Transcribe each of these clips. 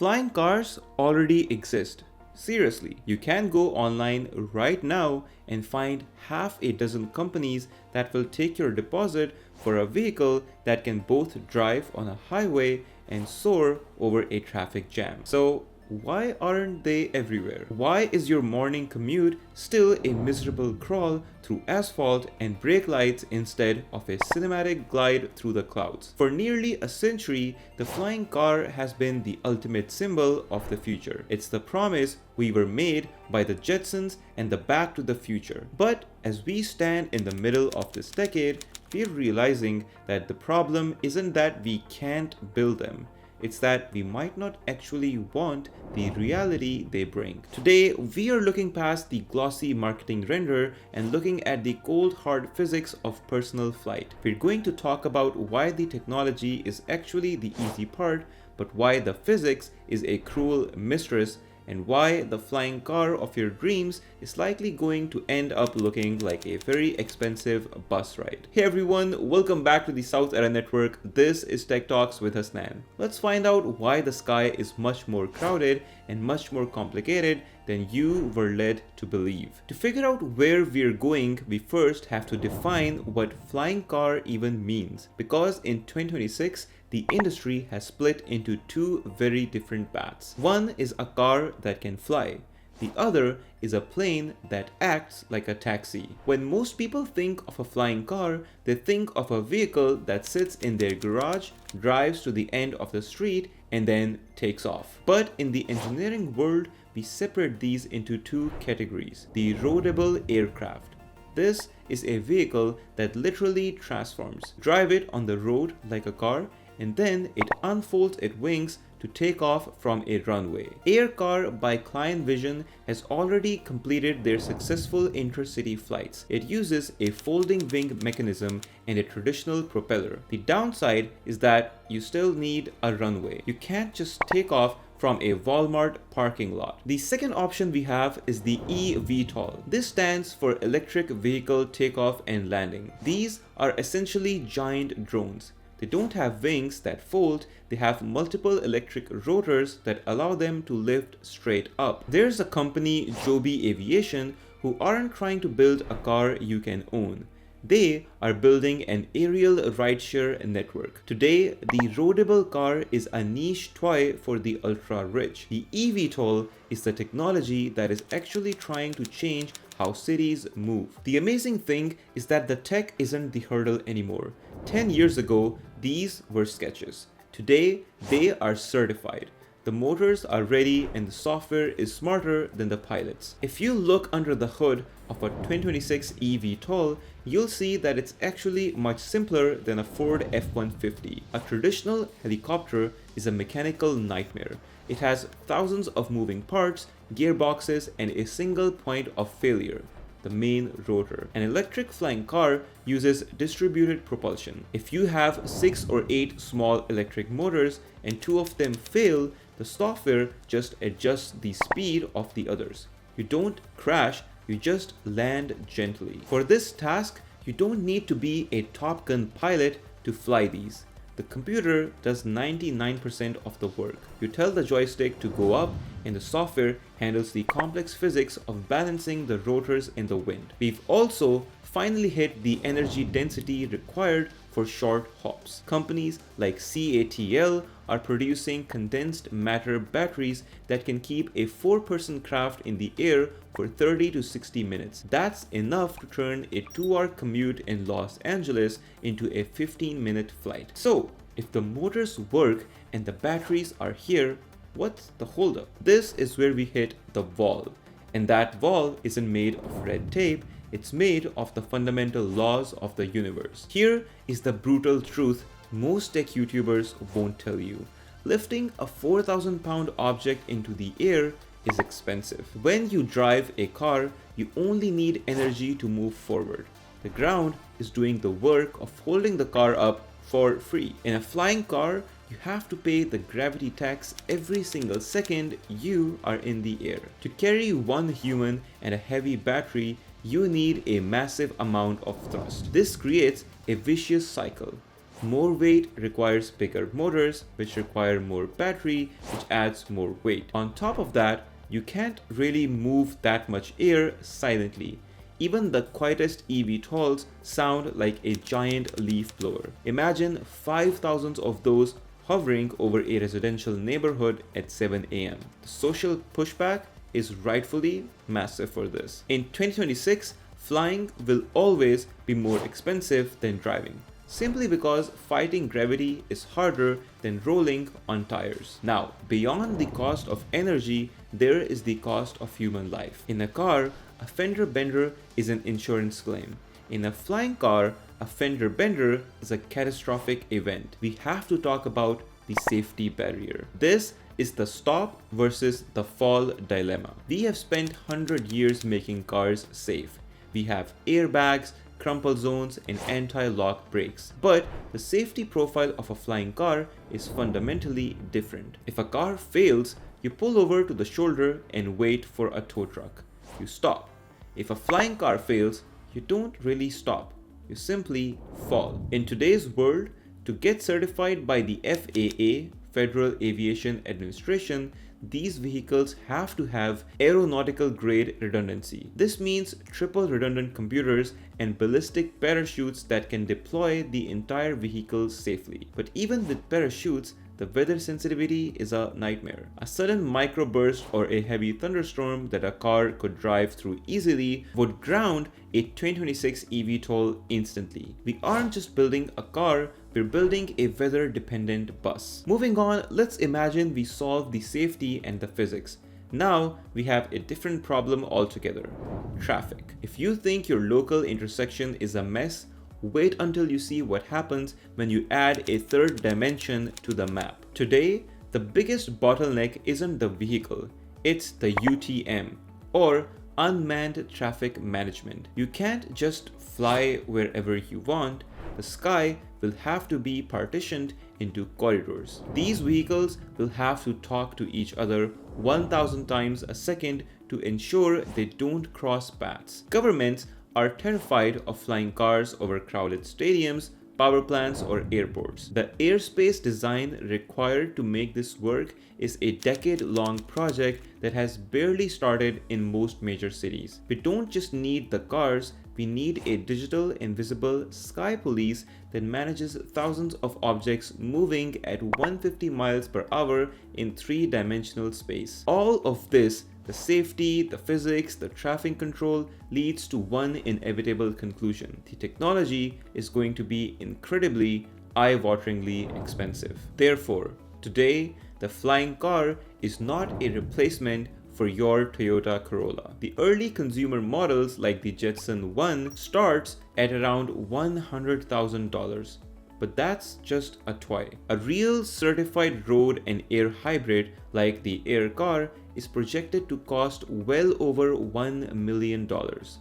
Flying cars already exist. Seriously, you can go online right now and find half a dozen companies that will take your deposit for a vehicle that can both drive on a highway and soar over a traffic jam. So why aren't they everywhere? Why is your morning commute still a miserable crawl through asphalt and brake lights instead of a cinematic glide through the clouds? For nearly a century, the flying car has been the ultimate symbol of the future. It's the promise we were made by the Jetsons and the Back to the Future. But as we stand in the middle of this decade, we're realizing that the problem isn't that we can't build them. It's that we might not actually want the reality they bring. Today, we are looking past the glossy marketing render and looking at the cold hard physics of personal flight. We're going to talk about why the technology is actually the easy part, but why the physics is a cruel mistress, and why the flying car of your dreams is likely going to end up looking like a very expensive bus ride. Hey everyone, welcome back to the South Era Network. This is Tech Talks with Hasnan. Let's find out why the sky is much more crowded and much more complicated than you were led to believe. To figure out where we're going, we first have to define what flying car even means. Because in 2026, the industry has split into two very different paths. One is a car that can fly. The other is a plane that acts like a taxi. When most people think of a flying car, they think of a vehicle that sits in their garage, drives to the end of the street, and then takes off. But in the engineering world, we separate these into two categories. The roadable aircraft. This is a vehicle that literally transforms. Drive it on the road like a car, and then it unfolds its wings to take off from a runway. Aircar by Client Vision has already completed their successful intercity flights. It uses a folding wing mechanism and a traditional propeller. The downside is that you still need a runway. You can't just take off from a Walmart parking lot. The second option we have is the eVTOL. This stands for Electric Vehicle Takeoff and Landing. These are essentially giant drones. They don't have wings that fold, they have multiple electric rotors that allow them to lift straight up. There's a company, Joby Aviation, who aren't trying to build a car you can own. They are building an aerial rideshare network. Today, the roadable car is a niche toy for the ultra-rich. The eVTOL is the technology that is actually trying to change how cities move. The amazing thing is that the tech isn't the hurdle anymore. 10 years ago, these were sketches. Today, they are certified. The motors are ready and the software is smarter than the pilots. If you look under the hood of a 2026 eVTOL, you'll see that it's actually much simpler than a Ford F-150. A traditional helicopter is a mechanical nightmare. It has thousands of moving parts, gearboxes, and a single point of failure: the main rotor. An electric flying car uses distributed propulsion. If you have 6 or 8 small electric motors and 2 of them fail, the software just adjusts the speed of the others. You don't crash, you just land gently. For this task, you don't need to be a Top Gun pilot to fly these. The computer does 99% of the work. You tell the joystick to go up, and the software handles the complex physics of balancing the rotors in the wind. We've also finally hit the energy density required for short hops. Companies like CATL are producing condensed matter batteries that can keep a 4-person craft in the air for 30 to 60 minutes. That's enough to turn a 2-hour commute in Los Angeles into a 15-minute flight. So, if the motors work and the batteries are here, what's the holdup? This is where we hit the wall. And that wall isn't made of red tape, it's made of the fundamental laws of the universe. Here is the brutal truth most tech YouTubers won't tell you. Lifting a 4,000-pound object into the air is expensive. When you drive a car, you only need energy to move forward. The ground is doing the work of holding the car up for free. In a flying car, you have to pay the gravity tax every single second you are in the air. To carry one human and a heavy battery, you need a massive amount of thrust. This creates a vicious cycle. More weight requires bigger motors, which require more battery, which adds more weight. On top of that, you can't really move that much air silently. Even the quietest eVTOLs sound like a giant leaf blower. Imagine 5,000 of those hovering over a residential neighborhood at 7 a.m. The social pushback is rightfully massive for this. In 2026, flying will always be more expensive than driving, simply because fighting gravity is harder than rolling on tires. Now, beyond the cost of energy, there is the cost of human life. In a car, a fender bender is an insurance claim. In a flying car, a fender bender is a catastrophic event. We have to talk about the safety barrier. This is the stop versus the fall dilemma. We have spent 100 years making cars safe. We have airbags, crumple zones, and anti-lock brakes. But the safety profile of a flying car is fundamentally different. If a car fails, you pull over to the shoulder and wait for a tow truck. You stop. If a flying car fails, you don't really stop. You simply fall. In today's world, to get certified by the FAA, Federal Aviation Administration, these vehicles have to have aeronautical grade redundancy. This means triple redundant computers and ballistic parachutes that can deploy the entire vehicle safely. But even with parachutes, the weather sensitivity is a nightmare. A sudden microburst or a heavy thunderstorm that a car could drive through easily would ground a 2026 eVTOL instantly. We aren't just building a car, we're building a weather-dependent bus. Moving on, let's imagine we solve the safety and the physics. Now we have a different problem altogether: traffic. If you think your local intersection is a mess, wait until you see what happens when you add a third dimension to the map. Today, the biggest bottleneck isn't the vehicle, it's the UTM, or unmanned traffic management. You can't just fly wherever you want. The sky will have to be partitioned into corridors. These vehicles will have to talk to each other 1,000 times a second to ensure they don't cross paths. Governments are terrified of flying cars over crowded stadiums, power plants, or airports. The airspace design required to make this work is a decade-long project that has barely started in most major cities. We don't just need the cars, we need a digital invisible sky police that manages thousands of objects moving at 150 miles per hour in three-dimensional space. All of this, the safety, the physics, the traffic control, leads to one inevitable conclusion: the technology is going to be incredibly, eye-wateringly expensive. Therefore, today, the flying car is not a replacement for your Toyota Corolla. The early consumer models like the Jetson 1 starts at around $100,000. But that's just a toy. A real certified road and air hybrid like the Air car is projected to cost well over $1 million.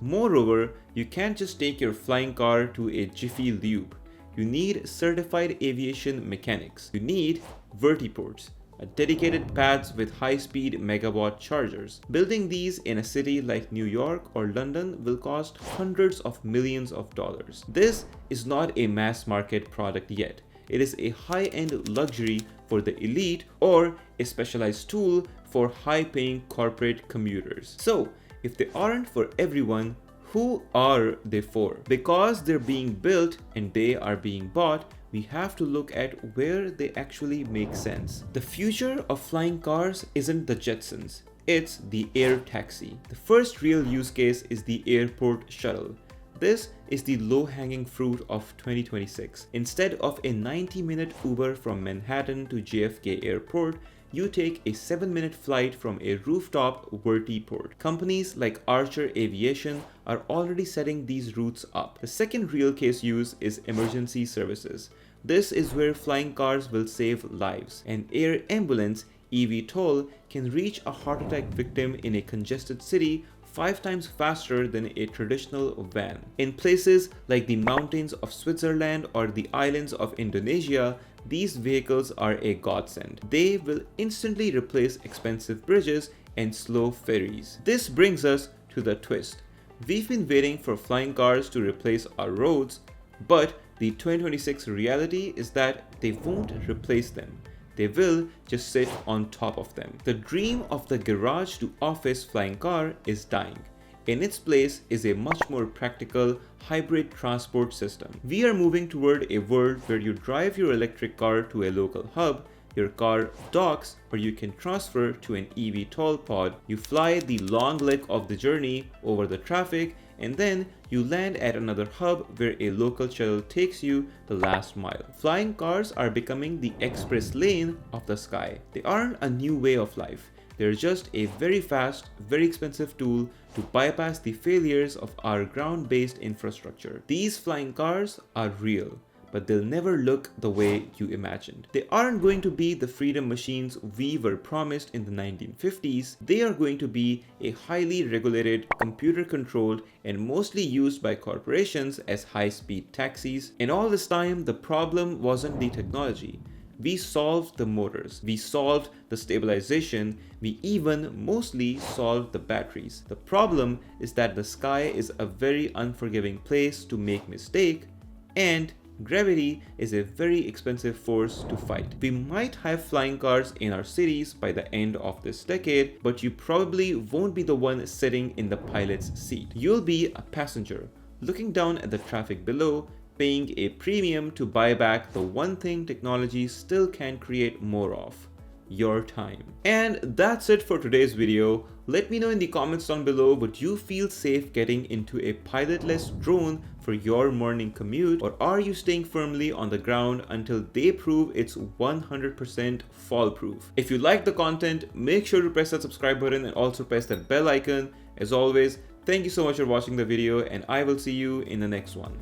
Moreover, you can't just take your flying car to a Jiffy Lube. You need certified aviation mechanics. You need vertiports, dedicated pads with high-speed megawatt chargers. Building these in a city like New York or London will cost hundreds of millions of dollars. This is not a mass market product yet. It is a high-end luxury for the elite or a specialized tool for high-paying corporate commuters. So, if they aren't for everyone, who are they for? Because they're being built and they are being bought, we have to look at where they actually make sense. The future of flying cars isn't the Jetsons, it's the air taxi. The first real use case is the airport shuttle. This is the low-hanging fruit of 2026. Instead of a 90-minute Uber from Manhattan to JFK Airport, you take a 7-minute flight from a rooftop vertiport. Companies like Archer Aviation are already setting these routes up. The second real case use is emergency services. This is where flying cars will save lives. An air ambulance, eVTOL, can reach a heart attack victim in a congested city 5 times faster than a traditional van. In places like the mountains of Switzerland or the islands of Indonesia, these vehicles are a godsend. They will instantly replace expensive bridges and slow ferries. This brings us to the twist. We've been waiting for flying cars to replace our roads, but The 2026 reality is that they won't replace them. They will just sit on top of them. The dream of the garage to office flying car is dying. In its place is a much more practical hybrid transport system. We are moving toward a world where you drive your electric car to a local hub, your car docks, or you can transfer to an eVTOL pod. You fly the long leg of the journey over the traffic, and then you land at another hub where a local shuttle takes you the last mile. Flying cars are becoming the express lane of the sky. They aren't a new way of life. They're just a very fast, very expensive tool to bypass the failures of our ground-based infrastructure. These flying cars are real, but they'll never look the way you imagined. They aren't going to be the freedom machines we were promised in the 1950s. They are going to be a highly regulated, computer-controlled, and mostly used by corporations as high-speed taxis. And all this time, the problem wasn't the technology. We solved the motors, we solved the stabilization, we even mostly solved the batteries. The problem is that the sky is a very unforgiving place to make mistakes, and gravity is a very expensive force to fight. We might have flying cars in our cities by the end of this decade, but you probably won't be the one sitting in the pilot's seat. You'll be a passenger, looking down at the traffic below, paying a premium to buy back the one thing technology still can create more of: your time. And that's it for today's video. Let me know in the comments down below, would you feel safe getting into a pilotless drone for your morning commute, or are you staying firmly on the ground until they prove it's 100% fall proof? If you like the content, make sure to press that subscribe button and also press that bell icon. As always, thank you so much for watching the video, and I will see you in the next one.